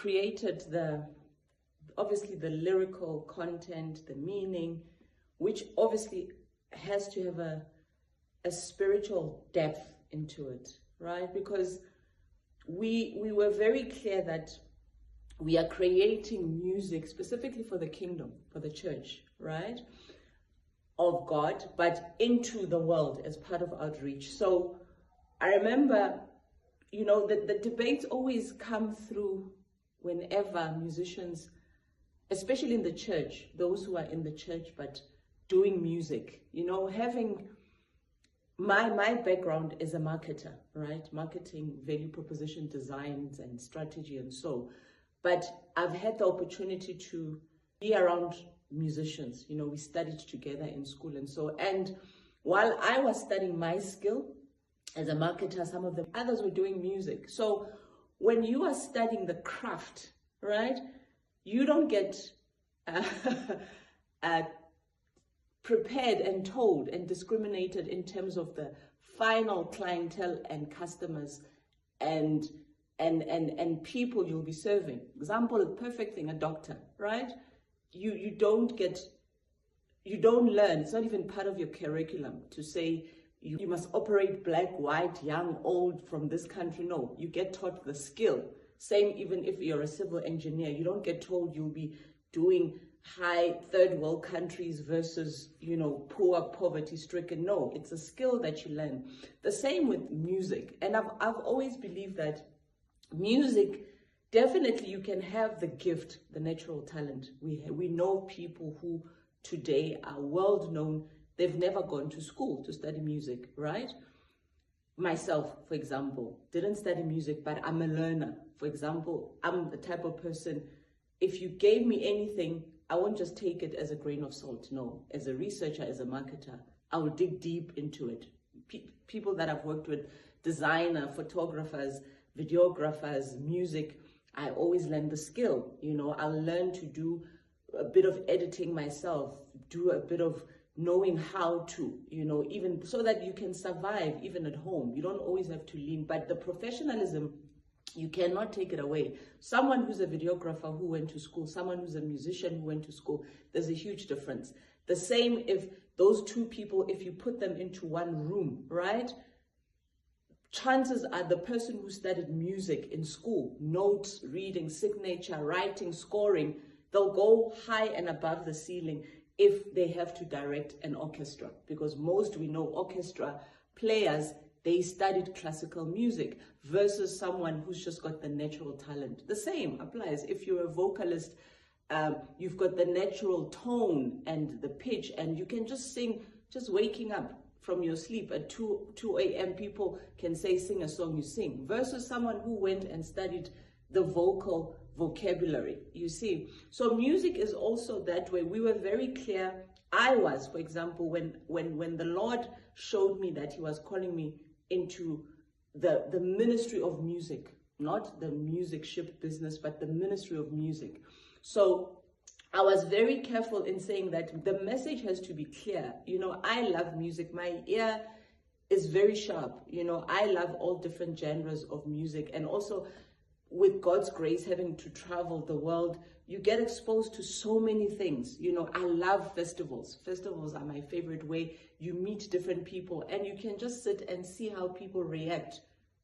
created obviously the lyrical content, the meaning, which obviously has to have a spiritual depth into it, right? Because we were very clear that we are creating music specifically for the kingdom, for the church, right, of God, but into the world as part of outreach. So I remember, you know, the debates always come through whenever musicians, especially in the church, those who are in the church but doing music, you know, having my background is a marketer, right? Marketing, value proposition, designs and strategy and so. But I've had the opportunity to be around musicians. You know, we studied together in school and so. And while I was studying my skill as a marketer, some of the others were doing music. So when you are studying the craft, right, you don't get prepared and told and discriminated in terms of the final clientele and customers and people you'll be serving. Example, a perfect thing, a doctor, right? You don't learn, it's not even part of your curriculum to say you must operate black, white, young, old from this country. No, you get taught the skill. Same even if you're a civil engineer, you don't get told you'll be doing high third world countries versus, you know, poor, poverty stricken. No, it's a skill that you learn. The same with music. And I've always believed that music, definitely you can have the gift, the natural talent. We know people who today are world known. They've never gone to school to study music, right? Myself, for example, didn't study music, but I'm a learner. For example, I'm the type of person, if you gave me anything, I won't just take it as a grain of salt. No, as a researcher, as a marketer, I will dig deep into it. People that I've worked with, designer, photographers, videographers, music, I always learn the skill. You know, I'll learn to do a bit of editing myself, do a bit of knowing how to, you know, even so that you can survive even at home. You don't always have to lean, but the professionalism, you cannot take it away. Someone who's a videographer who went to school, someone who's a musician who went to school, there's a huge difference. The same if those two people, if you put them into one room, right? Chances are the person who studied music in school, notes, reading, signature, writing, scoring, they'll go high and above the ceiling if they have to direct an orchestra. Because most, we know, orchestra players, they studied classical music versus someone who's just got the natural talent. The same applies. If you're a vocalist, you've got the natural tone and the pitch, and you can just sing, just waking up from your sleep at 2 a.m. People can say, sing a song, you sing, versus someone who went and studied the vocal vocabulary, you see. So music is also that way. We were very clear. I was, for example, when the Lord showed me that he was calling me into the ministry of music, not the music ship business, but the ministry of music. So I was very careful in saying that the message has to be clear. You know, I love music. My ear is very sharp. You know, I love all different genres of music. And also, with God's grace, having to travel the world, you get exposed to so many things. You know, I love festivals. Festivals are my favorite way. You meet different people and you can just sit and see how people react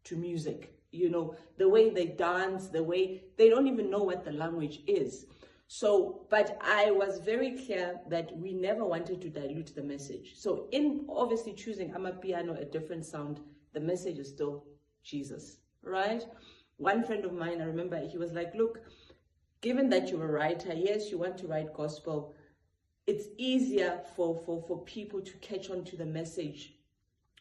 to music. You know, the way they dance, the way they don't even know what the language is. So, but I was very clear that we never wanted to dilute the message. So in obviously choosing Amapiano, a different sound, the message is still Jesus, right? One friend of mine, I remember, he was like, look, given that you're a writer, yes, you want to write gospel, it's easier for people to catch on to the message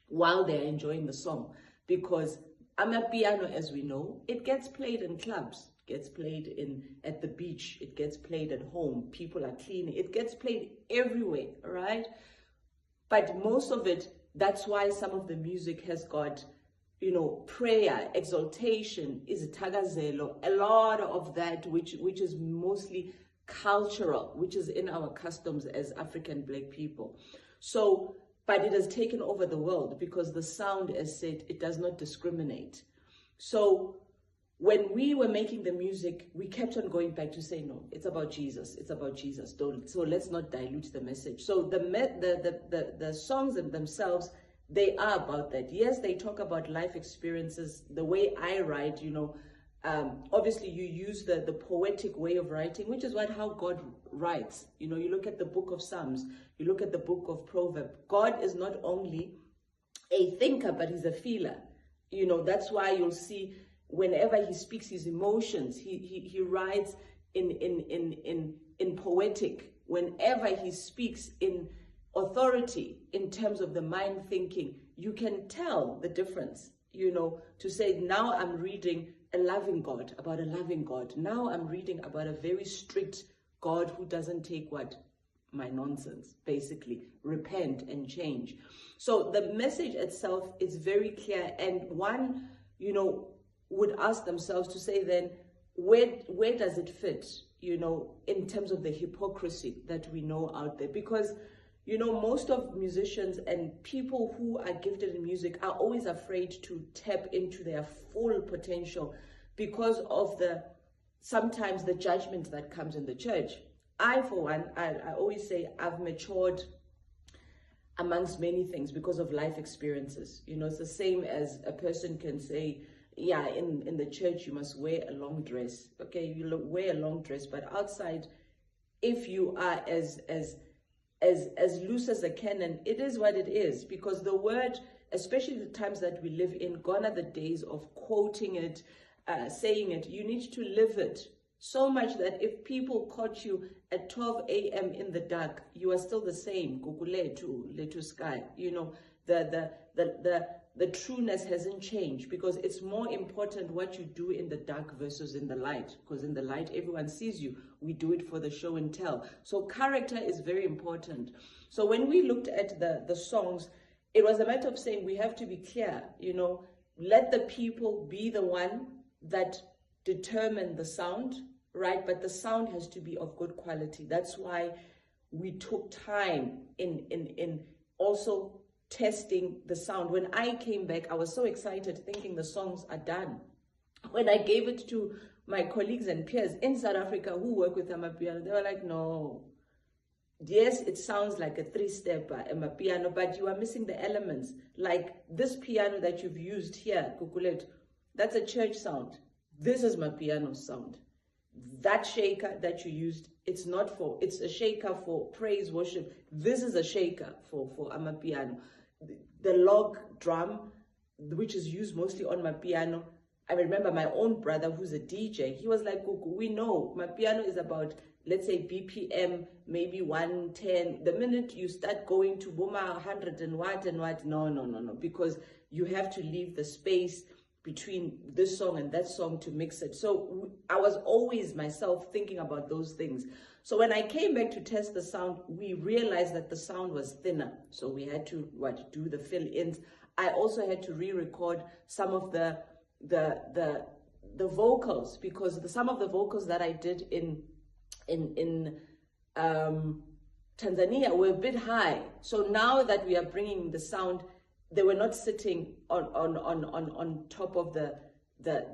while they're enjoying the song. Because Amapiano, as we know, it gets played in clubs, it gets played at the beach, it gets played at home, people are cleaning, it gets played everywhere, right? But most of it, that's why some of the music has got, you know, prayer, exaltation, is tagazelo, a lot of that which is mostly cultural, which is in our customs as African Black people. So, but it has taken over the world because the sound, as said, it does not discriminate. So when we were making the music, we kept on going back to say, no, it's about Jesus. It's about Jesus. So let's not dilute the message. So the songs in themselves, they are about that. Yes, they talk about life experiences. The way I write, obviously you use the poetic way of writing, which is how God writes. You look at the book of Psalms, you look at the book of Proverbs. God is not only a thinker, but he's a feeler. That's why you'll see whenever he speaks his emotions, he writes in poetic. Whenever he speaks in authority, in terms of the mind thinking, you can tell the difference, to say, now I'm reading a loving God, about a loving God. Now I'm reading about a very strict God who doesn't take my nonsense, basically. Repent and change. So the message itself is very clear, and one, would ask themselves to say then, where does it fit, in terms of the hypocrisy that we know out there? Because, most of musicians and people who are gifted in music are always afraid to tap into their full potential because of sometimes the judgment that comes in the church. I, for one, I always say I've matured amongst many things because of life experiences. It's the same as a person can say, yeah, in the church you must wear a long dress. Okay, you wear a long dress, but outside, if you are as loose as a cannon, it is what it is. Because the word, especially the times that we live in, gone are the days of quoting it, saying it. You need to live it so much that if people caught you at 12 a.m. in the dark, you are still the same. Letu sky. The trueness hasn't changed, because it's more important what you do in the dark versus in the light. Because in the light, everyone sees you. We do it for the show and tell. So character is very important. So when we looked at the songs, it was a matter of saying we have to be clear, let the people be the one that determine the sound, right? But the sound has to be of good quality. That's why we took time in also testing the sound. When I came back, I was so excited thinking the songs are done. When I gave it to my colleagues and peers in South Africa who work with Amapiano, they were like, no, yes, it sounds like a three-step Amapiano, but you are missing the elements. Like this piano that you've used here, Kukulet, that's a church sound. This is my piano sound. That shaker that you used, it's a shaker for praise, worship. This is a shaker for Amapiano. The log drum, which is used mostly on my piano. I remember my own brother, who's a DJ, he was like, we know my piano is about, let's say, BPM, maybe 110. The minute you start going to Boma 100 and what, no, because you have to leave the space between this song and that song to mix it. So I was always myself thinking about those things. So when I came back to test the sound, we realized that the sound was thinner. So we had to do the fill-ins. I also had to re-record some of the vocals, because some of the vocals that I did in Tanzania were a bit high. So now that we are bringing the sound, they were not sitting on top of the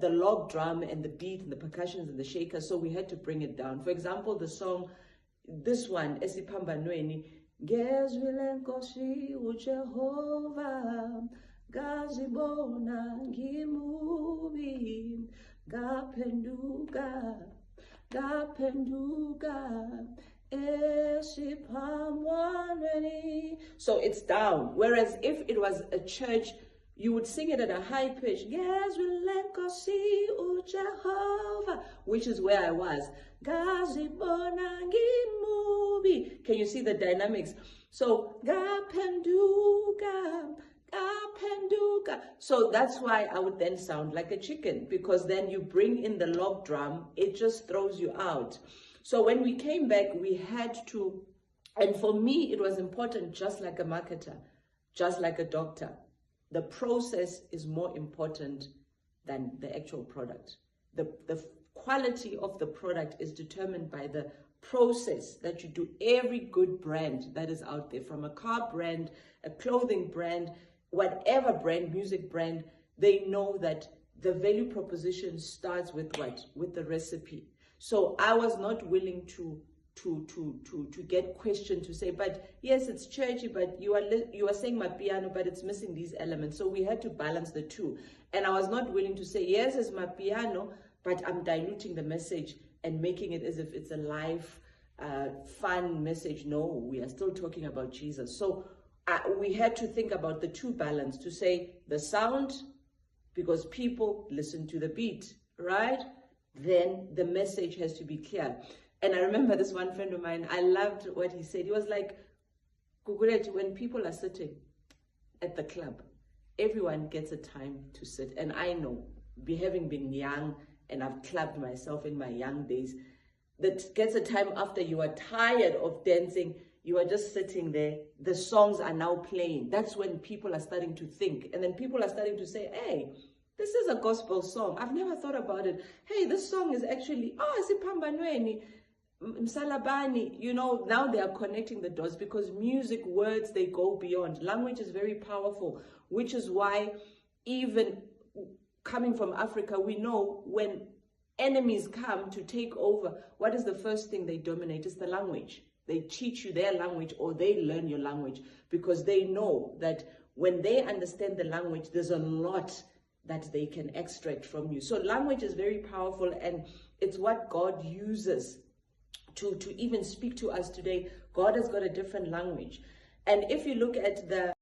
log drum and the beat and the percussions and the shakers, so we had to bring it down. For example, the song, this one, Esipambanweni, Ngezwile Nkosi uJehova, ngazibona ngimubi, ngaphenduka, so it's down. Whereas if it was a church, you would sing it at a high pitch, which is where I was. Can you see the dynamics? So so that's why I would then sound like a chicken, because then you bring in the log drum, it just throws you out. So when we came back, we had to, and for me, it was important, just like a marketer, just like a doctor. The process is more important than the actual product. The quality of the product is determined by the process that you do. Every good brand that is out there, from a car brand, a clothing brand, whatever brand, music brand, they know that the value proposition starts with what? With the recipe. So I was not willing to get questioned to say, but yes, it's churchy, but you are saying Amapiano, but it's missing these elements. So we had to balance the two. And I was not willing to say, yes, it's Amapiano, but I'm diluting the message and making it as if it's a live, fun message. No, we are still talking about Jesus. So we had to think about the two balance, to say the sound, because people listen to the beat, right? Then the message has to be clear. And I remember this one friend of mine, I loved what he said. He was like, Gugulet, when people are sitting at the club, everyone gets a time to sit. And I know, having been young, and I've clubbed myself in my young days, that gets a time after you are tired of dancing, you are just sitting there, the songs are now playing. That's when people are starting to think. And then people are starting to say, hey, this is a gospel song. I've never thought about it. Hey, this song is actually, Sipambanweni, Msalabani. You know, now they are connecting the dots, because music, words, they go beyond. Language is very powerful, which is why even coming from Africa, we know when enemies come to take over, what is the first thing they dominate? It's the language. They teach you their language, or they learn your language, because they know that when they understand the language, there's a lot that they can extract from you. So language is very powerful, and it's what God uses to even speak to us today. God has got a different language. And if you look at the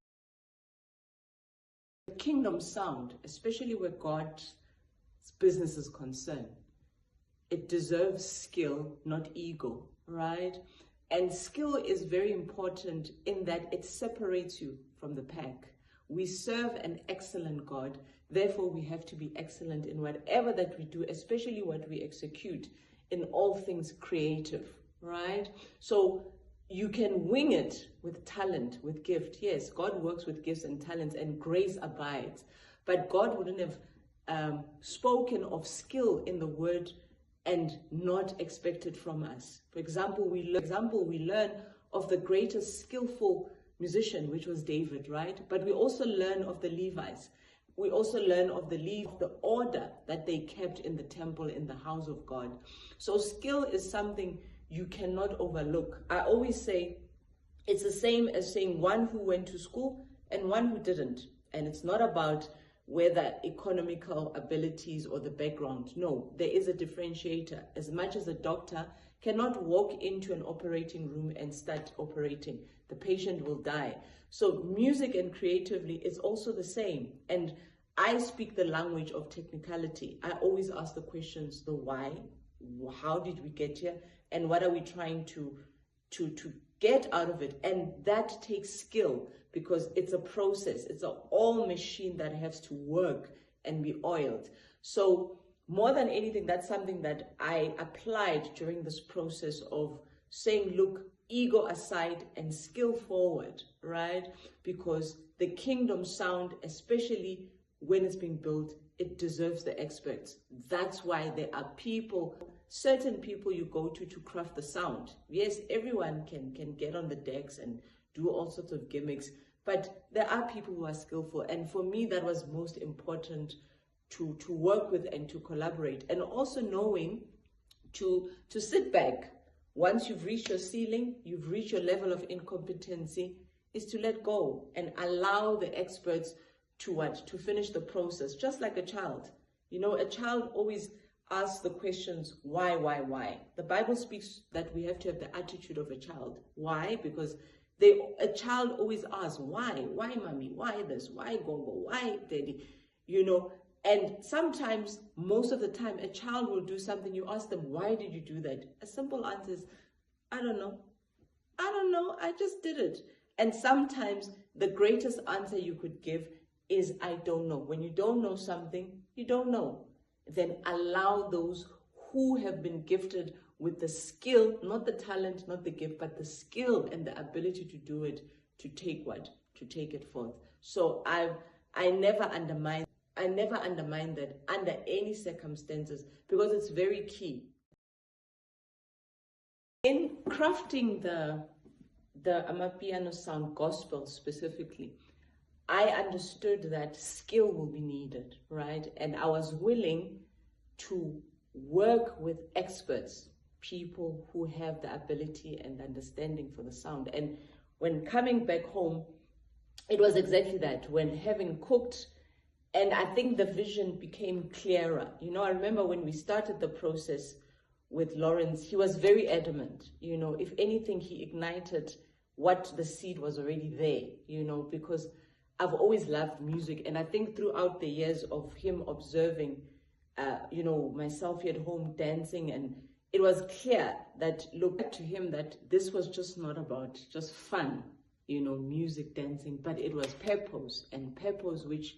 kingdom sound, especially where God's business is concerned, it deserves skill, not ego, right? And skill is very important in that it separates you from the pack. We serve an excellent God. Therefore, we have to be excellent in whatever that we do, especially what we execute in all things creative, right? So you can wing it with talent, with gift. Yes, God works with gifts and talents, and grace abides. But God wouldn't have spoken of skill in the word and not expect it from us. For example, we learn of the greatest skillful musician, which was David, right? But we also learn of the Levites. We also learn of the order that they kept in the temple, in the house of God. So skill is something you cannot overlook. I always say it's the same as saying one who went to school and one who didn't. And it's not about whether economical abilities or the background. No, there is a differentiator. As much as a doctor cannot walk into an operating room and start operating, the patient will die. So music and creatively is also the same. And I speak the language of technicality. I always ask the questions, the why, how did we get here, and what are we trying to get out of it? And that takes skill, because it's a process. It's an all machine that has to work and be oiled. So more than anything, that's something that I applied during this process of saying, look, ego aside and skill forward, right? Because the kingdom sound, especially when it's being built, it deserves the experts. That's why there are people, certain people you go to craft the sound. Yes, everyone can get on the decks and do all sorts of gimmicks, but there are people who are skillful. And for me, that was most important, to work with and to collaborate. And also knowing to sit back. Once you've reached your ceiling, you've reached your level of incompetency, is to let go and allow the experts to finish the process, just like a child. You know, a child always asks the questions, why? The Bible speaks that we have to have the attitude of a child. Why? Because a child always asks, why? Why, mommy? Why this? Why, Gogo? Why, daddy? You know, and sometimes, most of the time, a child will do something. You ask them, why did you do that? A simple answer is, I don't know. I just did it. And sometimes the greatest answer you could give is, I don't know. When you don't know something, you don't know. Then allow those who have been gifted with the skill, not the talent, not the gift, but the skill and the ability to do it, to take it forth. So I never undermine that under any circumstances, because it's very key. In crafting the Amapiano sound gospel specifically, I understood that skill will be needed, right? And I was willing to work with experts, people who have the ability and understanding for the sound. And when coming back home, it was exactly that. When having cooked, and I think the vision became clearer. You know, I remember when we started the process with Lawrence, he was very adamant. You know, if anything, he ignited what the seed was already there, you know, because I've always loved music. And I think throughout the years of him observing, you know, myself here at home dancing, and it was clear that, look, to him, that this was just not about just fun, you know, music, dancing, but it was purpose, and purpose which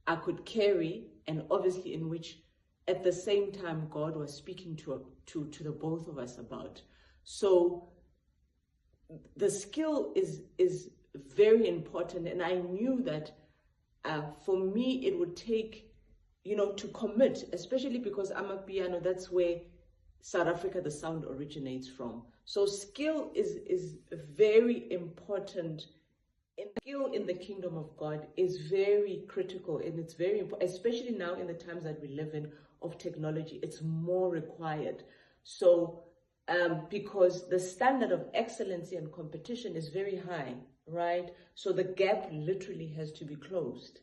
I could carry, and obviously in which at the same time God was speaking to the both of us about. So the skill is very important, and I knew that for me it would take, you know, to commit, especially because Amapiano, that's where South Africa, the sound originates from. So skill is very important. And skill in the kingdom of God is very critical, and it's very important, especially now in the times that we live in of technology. It's more required. So because the standard of excellency and competition is very high, right? So the gap literally has to be closed.